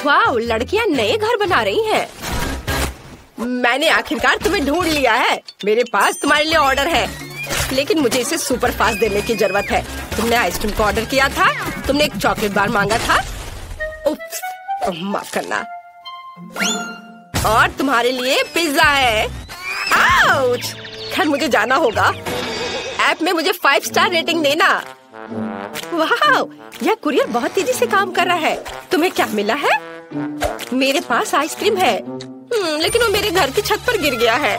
वाह, लड़कियां नए घर बना रही हैं। मैंने आखिरकार तुम्हें ढूंढ लिया है। मेरे पास तुम्हारे लिए ऑर्डर है, लेकिन मुझे इसे सुपर फास्ट देने की जरूरत है। तुमने आइसक्रीम का ऑर्डर किया था, तुमने एक चॉकलेट बार मांगा था। उप्स, माफ करना। और तुम्हारे लिए पिज्जा है। आउच! खैर, मुझे जाना होगा। ऐप में मुझे 5 स्टार रेटिंग देना। वाह, यह कुरियर बहुत तेजी से काम कर रहा है। तुम्हें क्या मिला है? मेरे पास आइसक्रीम है, लेकिन वो मेरे घर की छत पर गिर गया है।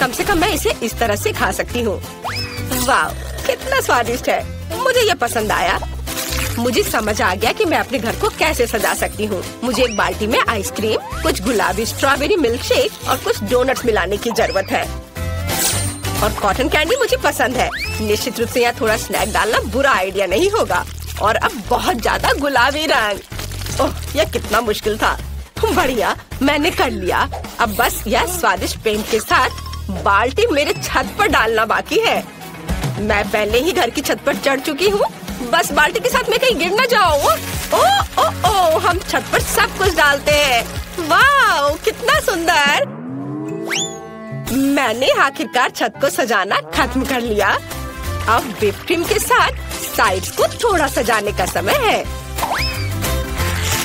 कम से कम मैं इसे इस तरह से खा सकती हूँ। वाह, कितना स्वादिष्ट है। मुझे ये पसंद आया। मुझे समझ आ गया कि मैं अपने घर को कैसे सजा सकती हूँ। मुझे एक बाल्टी में आइसक्रीम, कुछ गुलाबी स्ट्रॉबेरी मिल्क शेक और कुछ डोनट्स मिलाने की जरूरत है। और कॉटन कैंडी मुझे पसंद है। निश्चित रूप से यहाँ थोड़ा स्नैक डालना बुरा आइडिया नहीं होगा। और अब बहुत ज्यादा गुलाबी रंग। ओह, यह कितना मुश्किल था। बढ़िया, मैंने कर लिया। अब बस यह स्वादिष्ट पेंट के साथ बाल्टी मेरे छत पर डालना बाकी है। मैं पहले ही घर की छत पर चढ़ चुकी हूँ। बस बाल्टी के साथ मैं कहीं गिर न जाऊँ। ओ, हम छत पर सब कुछ डालते हैं। वाह, कितना सुंदर। मैंने आखिरकार छत को सजाना खत्म कर लिया। अब व्हिप क्रीम के साथ साइड्स को थोड़ा सजाने का समय है।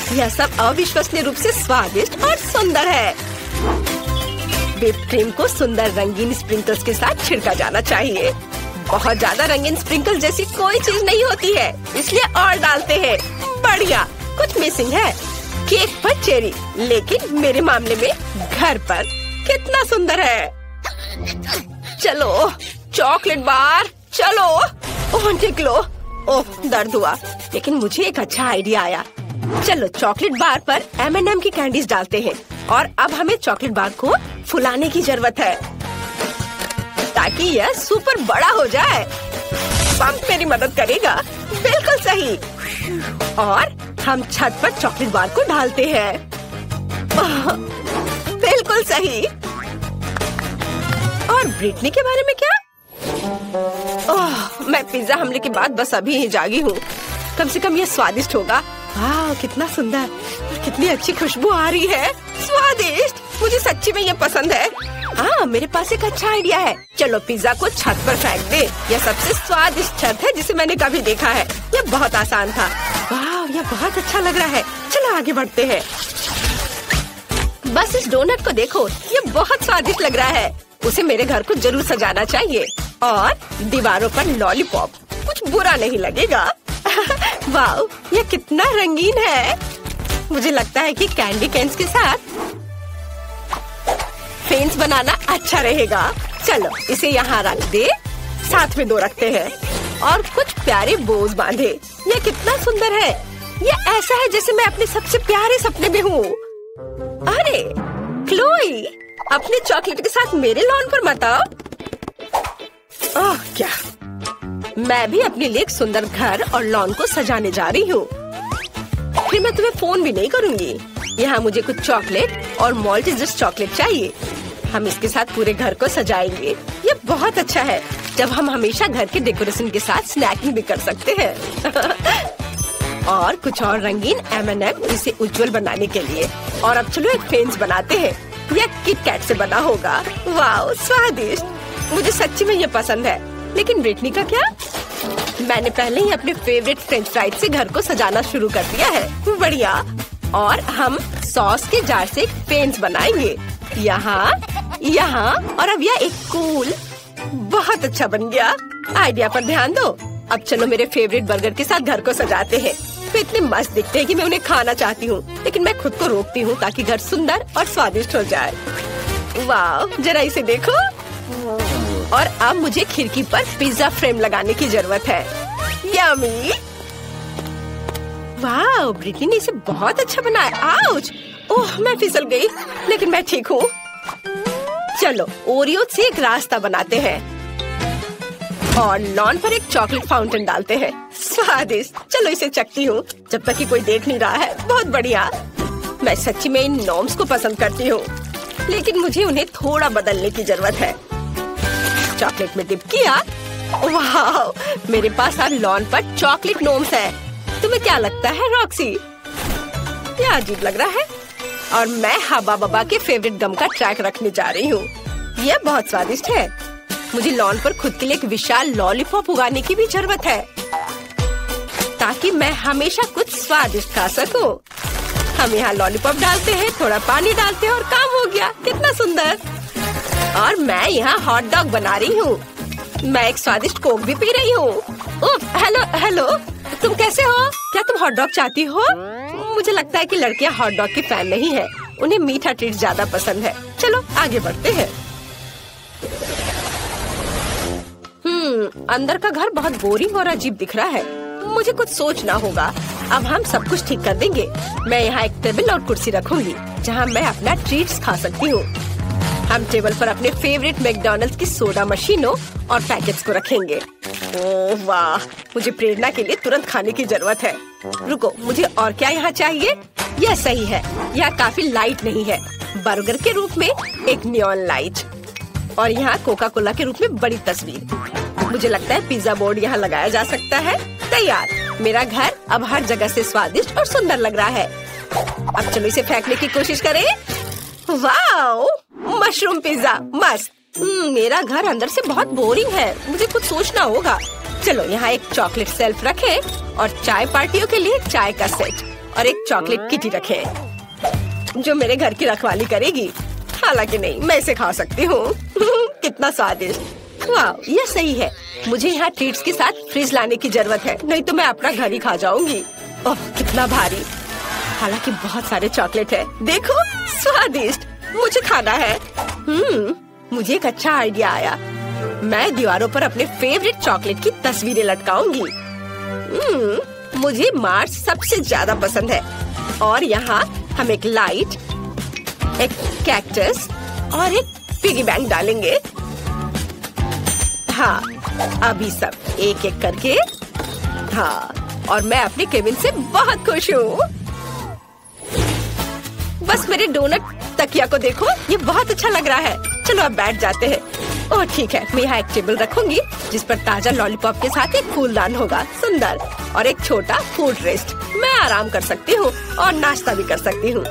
यह सब अविश्वसनीय रूप से स्वादिष्ट और सुंदर है। व्हिप क्रीम को सुंदर रंगीन स्प्रिंकल्स के साथ छिड़का जाना चाहिए। बहुत ज्यादा रंगीन स्प्रिंकल जैसी कोई चीज नहीं होती है, इसलिए और डालते हैं। बढ़िया, कुछ मिसिंग है। केक पर चेरी, लेकिन मेरे मामले में घर पर। कितना सुंदर है। चलो, चॉकलेट बार, चलो। ओह, निकलो। ओह, दर्द हुआ, लेकिन मुझे एक अच्छा आइडिया आया। चलो, चॉकलेट बार पर M&M की कैंडीज डालते हैं। और अब हमें चॉकलेट बार को फुलाने की जरूरत है, ताकि यह सुपर बड़ा हो जाए। पंप मेरी मदद करेगा। बिल्कुल सही। और हम छत पर चॉकलेट बार को डालते हैं। बिल्कुल सही। और ब्रिटनी के बारे में क्या? ओह, मैं पिज्जा हमले के बाद बस अभी ही जागी हूँ। कम से कम ये स्वादिष्ट होगा। वाह, कितना सुंदर, कितनी अच्छी खुशबू आ रही है। स्वादिष्ट, मुझे सच्ची में ये पसंद है। हाँ, मेरे पास एक अच्छा आइडिया है। चलो, पिज्जा को छत पर फेंक दे। यह सबसे स्वादिष्ट छत है जिसे मैंने कभी देखा है। यह बहुत आसान था। वाह, यह बहुत अच्छा लग रहा है। चलो आगे बढ़ते हैं। बस इस डोनट को देखो, ये बहुत स्वादिष्ट लग रहा है। उसे मेरे घर को जरूर सजाना चाहिए। और दीवारों पर लॉलीपॉप, कुछ बुरा नहीं लगेगा। वाह, ये कितना रंगीन है। मुझे लगता है कि कैंडी कैन्स के साथ फेंस बनाना अच्छा रहेगा। चलो, इसे यहाँ रख दे। साथ में 2 रखते हैं और कुछ प्यारे बोज बांधे। ये कितना सुंदर है। ये ऐसा है जैसे मैं अपने सबसे प्यारे सपने में हूँ। अरे क्लोई, अपने चॉकलेट के साथ मेरे लॉन पर मत आओ। ओह, क्या मैं भी अपने लिए एक सुंदर घर और लॉन को सजाने जा रही हूँ। फिर मैं तुम्हें फोन भी नहीं करूँगी। यहाँ मुझे कुछ चॉकलेट और मॉल्टेजर्स चॉकलेट चाहिए। हम इसके साथ पूरे घर को सजाएंगे। ये बहुत अच्छा है जब हम हमेशा घर के डेकोरेशन के साथ स्नैकिंग भी कर सकते हैं। और कुछ और रंगीन M&M इसे उज्जवल बनाने के लिए। और अब चलो एक फेंस बनाते हैं। यह किट कैट से बना होगा। वाह, स्वादिष्ट, मुझे सच्ची में ये पसंद है। लेकिन ब्रिटनी का क्या? मैंने पहले ही अपने फेवरेट फ्रेंच फ्राइज से घर को सजाना शुरू कर दिया है। बढ़िया। और हम सॉस के जार से एक फेंस बनाएंगे। यहाँ और अब यह एक कूल, बहुत अच्छा बन गया। आइडिया पर ध्यान दो। अब चलो मेरे फेवरेट बर्गर के साथ घर को सजाते हैं। वे इतने मस्त दिखते हैं कि मैं उन्हें खाना चाहती हूँ, लेकिन मैं खुद को रोकती हूँ ताकि घर सुंदर और स्वादिष्ट हो जाए। वाह, जरा इसे देखो। और अब मुझे खिड़की पर पिज्जा फ्रेम लगाने की जरूरत है। यम्मी। वाह, ब्रिटनी ने इसे बहुत अच्छा बनाया। आउच! ओह, मैं फिसल गई, लेकिन मैं ठीक हूँ। चलो, ओरियो से एक रास्ता बनाते हैं और लॉन पर एक चॉकलेट फाउंटेन डालते हैं। स्वादिष्ट। चलो इसे चखती हूँ जब तक कि कोई देख नहीं रहा है। बहुत बढ़िया। मैं सच्ची में इन नॉर्म्स को पसंद करती हूँ, लेकिन मुझे उन्हें थोड़ा बदलने की जरूरत है। चॉकलेट में डिप किया। वाह, मेरे पास अब लॉन पर चॉकलेट नॉर्म्स है। तुम्हें क्या लगता है रॉक्सी? ये अजीब लग रहा है। और मैं हब्बा बब्बा के फेवरेट गम का ट्रैक रखने जा रही हूँ। यह बहुत स्वादिष्ट है। मुझे लॉन पर खुद के लिए एक विशाल लॉलीपॉप उगाने की भी जरूरत है, ताकि मैं हमेशा कुछ स्वादिष्ट खा सकूं। हम यहाँ लॉलीपॉप डालते हैं, थोड़ा पानी डालते हैं और काम हो गया। कितना सुंदर। और मैं यहाँ हॉट डॉग बना रही हूँ। मैं एक स्वादिष्ट कोक भी पी रही हूँ। हेलो हेलो, तुम कैसे हो? क्या तुम हॉट डॉग चाहती हो? मुझे लगता है कि लड़कियाँ हॉट डॉग की फैन नहीं है, उन्हें मीठा ट्रीट ज्यादा पसंद है। चलो आगे बढ़ते हैं। अंदर का घर बहुत बोरिंग और अजीब दिख रहा है। मुझे कुछ सोचना होगा। अब हम सब कुछ ठीक कर देंगे। मैं यहाँ एक टेबल और कुर्सी रखूंगी जहाँ मैं अपना ट्रीट्स खा सकती हूँ। हम टेबल पर अपने फेवरेट मैकडॉनल्ड्स की सोडा मशीनों और पैकेट्स को रखेंगे। ओह वाह, मुझे प्रेरणा के लिए तुरंत खाने की जरूरत है। रुको, मुझे और क्या यहाँ चाहिए? यह सही है। यह काफी लाइट नहीं है। बर्गर के रूप में एक नियॉन लाइट और यहाँ कोका कोला के रूप में बड़ी तस्वीर। मुझे लगता है पिज्जा बोर्ड यहाँ लगाया जा सकता है। तैयार। मेरा घर अब हर जगह से स्वादिष्ट और सुंदर लग रहा है। अब चलो इसे फेंकने की कोशिश करें। वाओ, मशरूम पिज्जा मस्त। मेरा घर अंदर से बहुत बोरिंग है। मुझे कुछ सोचना होगा। चलो यहाँ एक चॉकलेट सेल्फ रखें और चाय पार्टियों के लिए चाय का सेट और एक चॉकलेट किटी रखें जो मेरे घर की रखवाली करेगी। हालांकि नहीं, मैं इसे खा सकती हूँ। कितना स्वादिष्ट। वाह, ये सही है। मुझे यहाँ ट्रीट्स के साथ फ्रिज लाने की जरूरत है, नहीं तो मैं अपना घर ही खा जाऊंगी। ओह कितना भारी। हालांकि बहुत सारे चॉकलेट है। देखो, स्वादिष्ट। मुझे खाना है। मुझे एक अच्छा आइडिया आया। मैं दीवारों पर अपने फेवरेट चॉकलेट की तस्वीरें लटकाऊंगी। मुझे मार्स सबसे ज्यादा पसंद है। और यहाँ हम एक लाइट, एक कैक्टस और एक पिगी बैंक डालेंगे। हाँ, अभी सब एक एक करके। हाँ, और मैं अपने केबिन से बहुत खुश हूँ। बस मेरे डोनट तकिया को देखो, ये बहुत अच्छा लग रहा है। चलो अब बैठ जाते हैं। ओह ठीक है, मैं यहाँ एक टेबल रखूंगी जिस पर ताजा लॉलीपॉप के साथ एक फूलदान होगा, सुंदर, और एक छोटा फूड रेस्ट। मैं आराम कर सकती हूँ और नाश्ता भी कर सकती हूँ।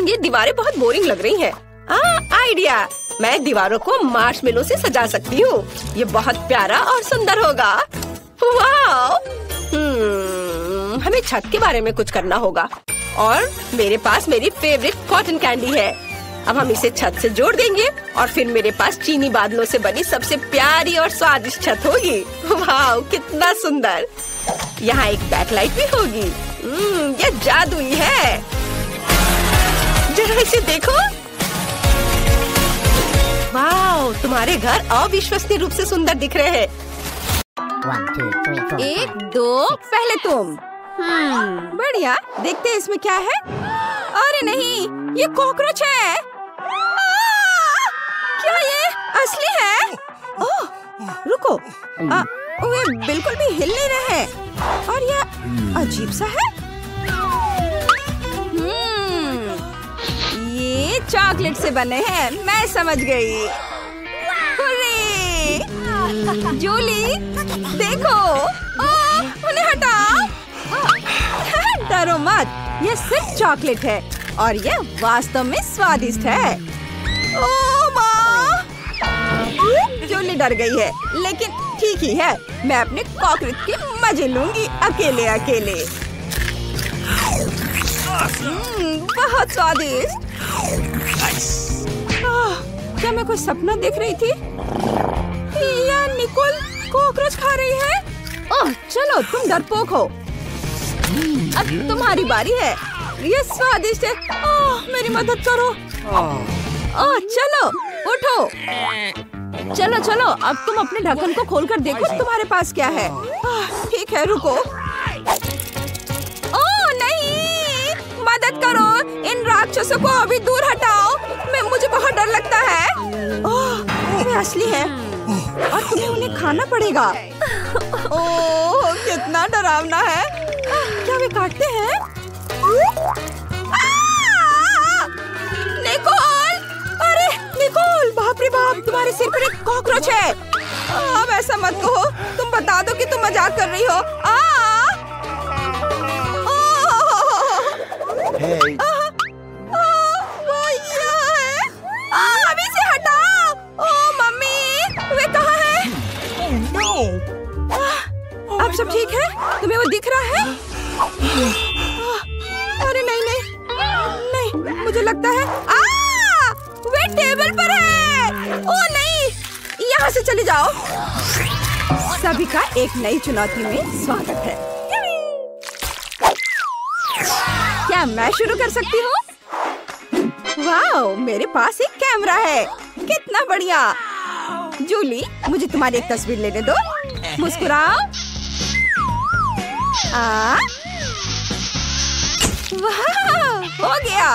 ये दीवारें बहुत बोरिंग लग रही हैं। आइडिया, मैं दीवारों को मार्शमेलो से सजा सकती हूँ। ये बहुत प्यारा और सुंदर होगा। वाह! हमें छत के बारे में कुछ करना होगा और मेरे पास मेरी फेवरेट कॉटन कैंडी है। अब हम इसे छत से जोड़ देंगे और फिर मेरे पास चीनी बादलों से बनी सबसे प्यारी और स्वादिष्ट छत होगी। वाह, कितना सुंदर। यहाँ एक बैकलाइट भी होगी। ये जादुई है। जरा इसे देखो। वाह, तुम्हारे घर अविश्वसनीय रूप से सुंदर दिख रहे हैं। 1 2 3 4 1 2, पहले तुम। बढ़िया, देखते हैं इसमें क्या है। अरे नहीं, ये कॉकरोच है। क्या ये असली है? ओह, रुको, वे बिल्कुल भी हिल नहीं रहे हैं और यह अजीब सा है। ये चॉकलेट से बने हैं, मैं समझ गई। हुर्रे! जूली, देखो, उन्हें हटाओ। डरो मत, ये सिर्फ चॉकलेट है और ये वास्तव में स्वादिष्ट है। ओह माँ! जूली डर गई है, लेकिन ठीक ही है। मैं अपने कॉकरोच के मजे लूंगी अकेले अकेले। बहुत स्वादिष्ट। क्या मैं कोई सपना देख रही थी? या निकोल कॉकरोच खा रही है? ओह चलो, तुम डरपोक हो। अब तुम्हारी बारी है। ये स्वादिष्ट है। ओह मेरी मदद करो। ओह चलो, उठो। चलो चलो, अब तुम अपने ढक्कन को खोलकर देखो तुम्हारे पास क्या है। ठीक है, रुको। ओह नहीं, मदद करो, इन राक्षसों को अभी दूर हटाओ। मुझे बहुत डर लगता है। ओह, वे असली है और तुम्हें उन्हें खाना पड़ेगा। ओह कितना डरावना है। क्या वे काटते हैं? निकोल! अरे निकोल, बाप रे बाप, तुम्हारे सिर पर एक कॉकरोच है। अब ऐसा मत कहो, तुम बता दो कि तुम मजाक कर रही हो। वो यहाँ है। अभी से हटाओ। ओ मम्मी, वे कहाँ है? अब सब ठीक है? तुम्हें वो दिख रहा है? अरे नहीं नहीं नहीं, मुझे लगता है वे टेबल पर है। ओ नहीं, यहाँ से चले जाओ। सभी का एक नई चुनौती में स्वागत है। क्या मैं शुरू कर सकती हूँ? वाह, मेरे पास एक कैमरा है। कितना बढ़िया। जूली, मुझे तुम्हारी एक तस्वीर लेने दो। मुस्कुराओ। वाह, हो गया।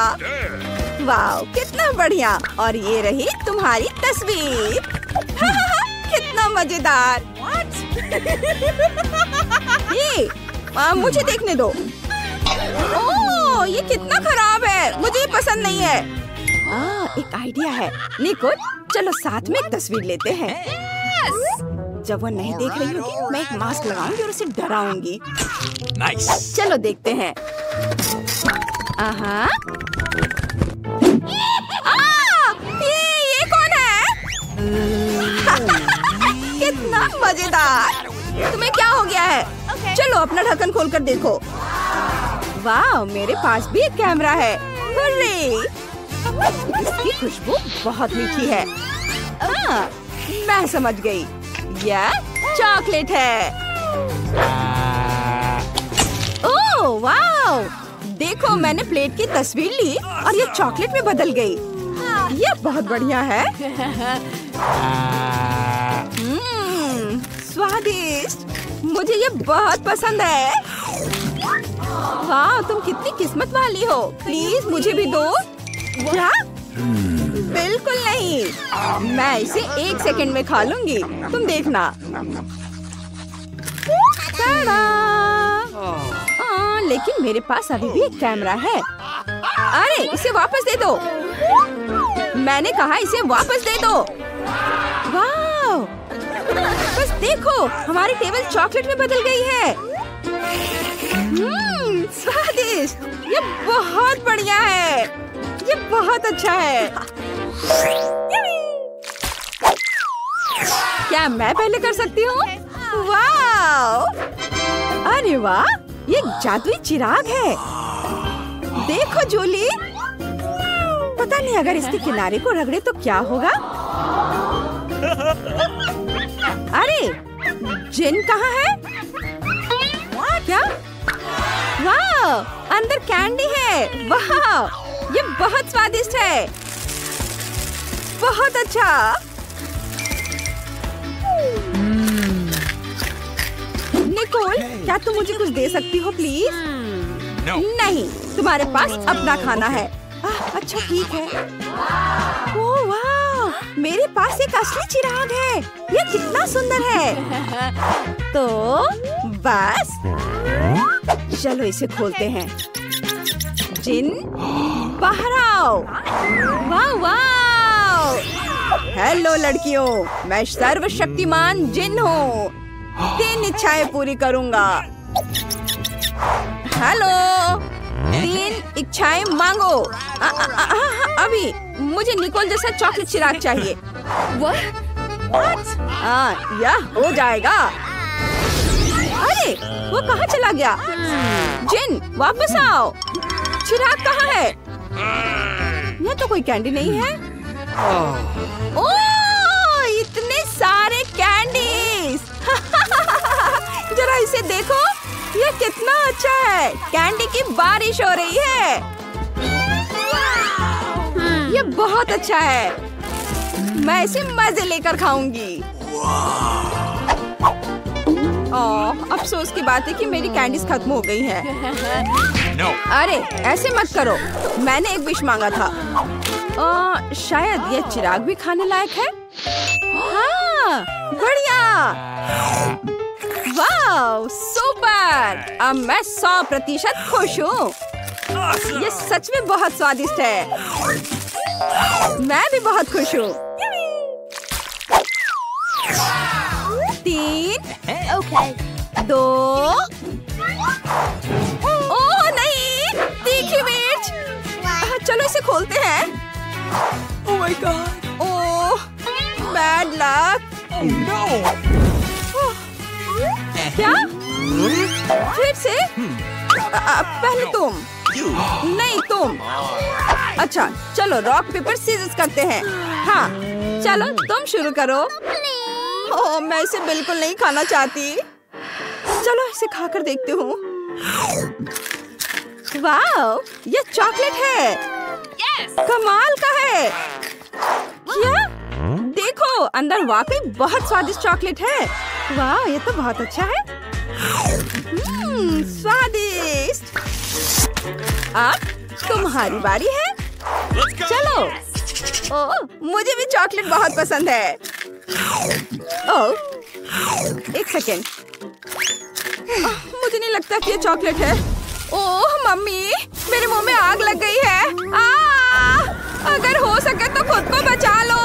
वाह, कितना बढ़िया। और ये रही तुम्हारी तस्वीर। कितना मजेदार। ये मुझे देखने दो। ओह, ये कितना खराब है। मुझे ये पसंद नहीं है। एक आइडिया है। निकोल, चलो साथ में एक तस्वीर लेते हैं। जब वो नहीं देख रही होगी, मैं एक मास्क लगाऊंगी और उसे डराऊंगी। नाइस। चलो देखते हैं। ये कौन है? कितना मजेदार। तुम्हें क्या हो गया है? चलो अपना ढक्कन खोलकर देखो। वाह, मेरे पास भी एक कैमरा है। हुर्रे! इसकी खुशबू बहुत मीठी है। मैं समझ गई। यह चॉकलेट है। ओह वाह! देखो, मैंने प्लेट की तस्वीर ली और ये चॉकलेट में बदल गई। ये बहुत बढ़िया है। स्वादिष्ट। मुझे ये बहुत पसंद है। वाह, तुम कितनी किस्मत वाली हो। प्लीज मुझे भी दो। क्या? बिल्कुल नहीं। मैं इसे 1 सेकंड में खा लूंगी। तुम देखना। लेकिन मेरे पास अभी भी एक कैमरा है। अरे, इसे वापस दे दो। मैंने कहा इसे वापस दे दो। वाह! बस देखो, हमारी टेबल चॉकलेट में बदल गई है। स्वादिष्ट। ये बहुत बढ़िया है। ये बहुत अच्छा है। क्या मैं पहले कर सकती हूँ? वाह! अरे वाह, ये जादुई चिराग है। देखो जूली, पता नहीं अगर इसके किनारे को रगड़े तो क्या होगा। अरे, जिन कहाँ है? क्या? वाह, अंदर कैंडी है। वाह, ये बहुत स्वादिष्ट है। बहुत अच्छा। निकोल, क्या तुम मुझे कुछ दे सकती हो प्लीज? नहीं, तुम्हारे पास अपना खाना है। अच्छा ठीक है। ओह वाह, मेरे पास एक असली चिराग है। ये कितना सुंदर है। तो बस चलो इसे खोलते हैं। जिन, बाहर आओ। वाह वाह। हेलो लड़कियों, मैं सर्वशक्तिमान जिन हूँ। 3 इच्छाएं पूरी करूँगा। हेलो, 3 इच्छाएं मांगो। अभी मुझे निकोल जैसा चॉकलेट चिराग चाहिए। यह हो जाएगा। अरे, वो कहाँ चला गया? जिन, वापस आओ। चिराग कहाँ है? यह तो कोई कैंडी नहीं है। ओह, इतने सारे कैंडीज। जरा इसे देखो, ये कितना अच्छा है। कैंडी की बारिश हो रही है। ये बहुत अच्छा है। मैं इसे मजे लेकर खाऊंगी। अफसोस की बात है कि मेरी कैंडीज खत्म हो गई हैं। No. अरे, ऐसे मत करो। मैंने एक विश मांगा था। शायद ये चिराग भी खाने लायक है। हाँ, बढ़िया। वाह, सुपर। अब मैं 100% खुश हूँ। ये सच में बहुत स्वादिष्ट है। मैं भी बहुत खुश हूँ। 3, 2। ओह नहीं, तीखी मिर्च। इसे खोलते हैं। Oh my god! Oh, bad luck. क्या? फिर से? पहले तुम। नहीं तुम। अच्छा, चलो रॉक पेपर सीजर्स करते हैं। हाँ, चलो तुम शुरू करो। ओह, मैं इसे बिल्कुल नहीं खाना चाहती। चलो इसे खाकर देखती हूँ। वाह, ये चॉकलेट है। कमाल का है। क्या? देखो, अंदर वाकई बहुत स्वादिष्ट चॉकलेट है। वाह, ये तो बहुत अच्छा है। स्वादिष्ट। अब तुम्हारी बारी है। चलो। ओह, मुझे भी चॉकलेट बहुत पसंद है। ओह, एक सेकेंड। मुझे नहीं लगता कि ये चॉकलेट है। ओह मम्मी, मेरे मुंह में आग लग गई है। अगर हो सके तो खुद को बचा लो।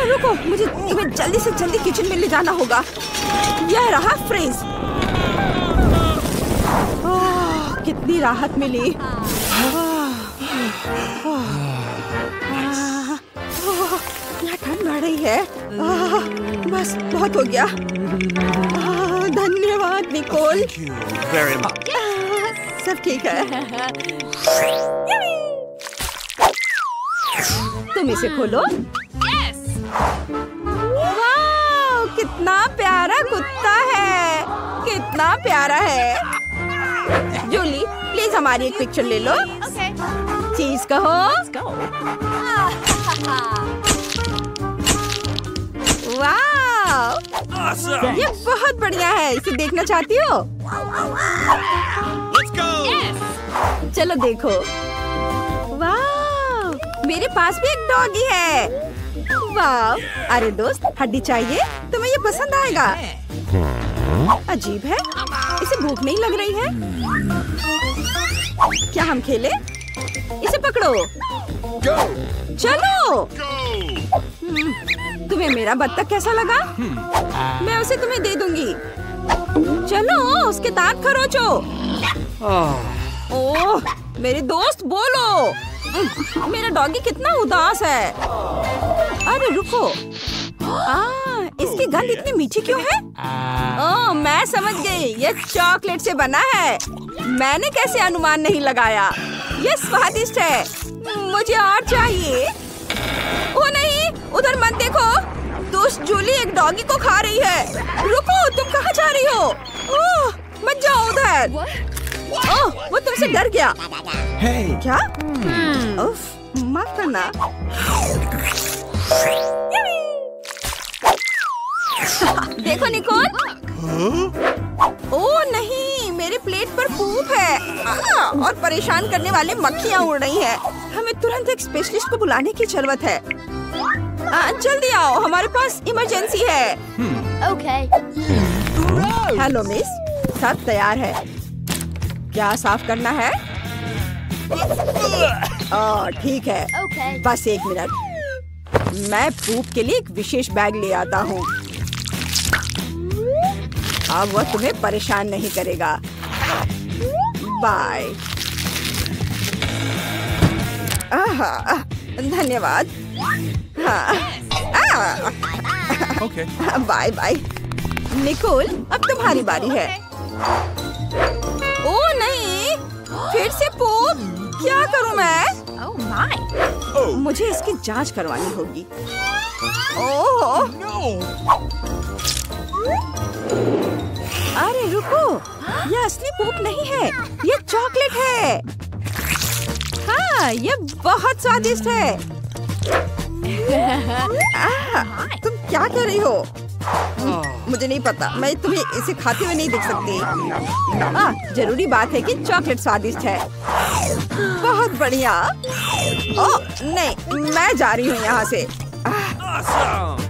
रुको, मुझे तुम्हें जल्दी से जल्दी किचन में ले जाना होगा। यह रहा फ्रिज। कितनी राहत मिली। यहाँ ठंड बढ़ रही है। बस बहुत हो गया। धन्यवाद निकोल। Very much. सब ठीक है। तुम इसे खोलो। वाह, कितना प्यारा कुत्ता है। कितना प्यारा है। जूली, प्लीज हमारी एक पिक्चर ले लो। चीज कहो। वाह, Awesome. ये बहुत बढ़िया है। इसे देखना चाहती हो? Let's go. चलो देखो। वाह, मेरे पास भी एक डॉगी है। वाह, अरे दोस्त, हड्डी चाहिए? तुम्हें ये पसंद आएगा। अजीब है, इसे भूख नहीं लग रही है। क्या हम खेले? इसे पकड़ो। Go. चलो। तुम्हें मेरा बत्तख कैसा लगा? मैं उसे तुम्हें दे दूंगी। चलो, उसके दांत खरोचो। ओह, मेरे दोस्त बोलो। मेरा डॉगी कितना उदास है। अरे रुको। इसकी गंध इतनी मीठी क्यों है? ओह, मैं समझ गई। ये चॉकलेट से बना है। मैंने कैसे अनुमान नहीं लगाया। ये स्वादिष्ट है। मुझे और चाहिए। ओ नहीं, उधर मत देखो। दोस्त जूली एक डॉगी को खा रही है। रुको, तुम कहाँ जा रही हो? ओह, मत जाओ उधर। ओह, वो तुमसे डर गया। Hey. क्या? उफ, माफ करना। देखो निकोल। ओह नहीं, मेरे प्लेट पर पूप है। और परेशान करने वाले मक्खियाँ उड़ रही हैं। हमें तुरंत एक स्पेशलिस्ट को बुलाने की जरूरत है। जल्दी आओ, हमारे पास इमरजेंसी है। Okay. हेलो मिस, सब तैयार है। क्या साफ करना है? ठीक है। Okay. बस एक मिनट। मैं पूप के लिए एक विशेष बैग ले आता हूँ। अब वह तुम्हें परेशान नहीं करेगा। बाय। धन्यवाद। Okay. Bye bye. निकोल, अब तुम्हारी बारी है। ओ नहीं, फिर से पूप। क्या करूं मैं? Oh my. Oh मुझे इसकी जांच करवानी होगी। ओह, no. अरे रुको, यह असली पूप नहीं है, ये चॉकलेट है। हाँ, ये बहुत स्वादिष्ट है। तुम क्या कर रही हो? मुझे नहीं पता, मैं तुम्हें इसे खाते हुए नहीं देख सकती। जरूरी बात है कि चॉकलेट स्वादिष्ट है। बहुत बढ़िया। ओह नहीं, मैं जा रही हूँ यहाँ से। Awesome.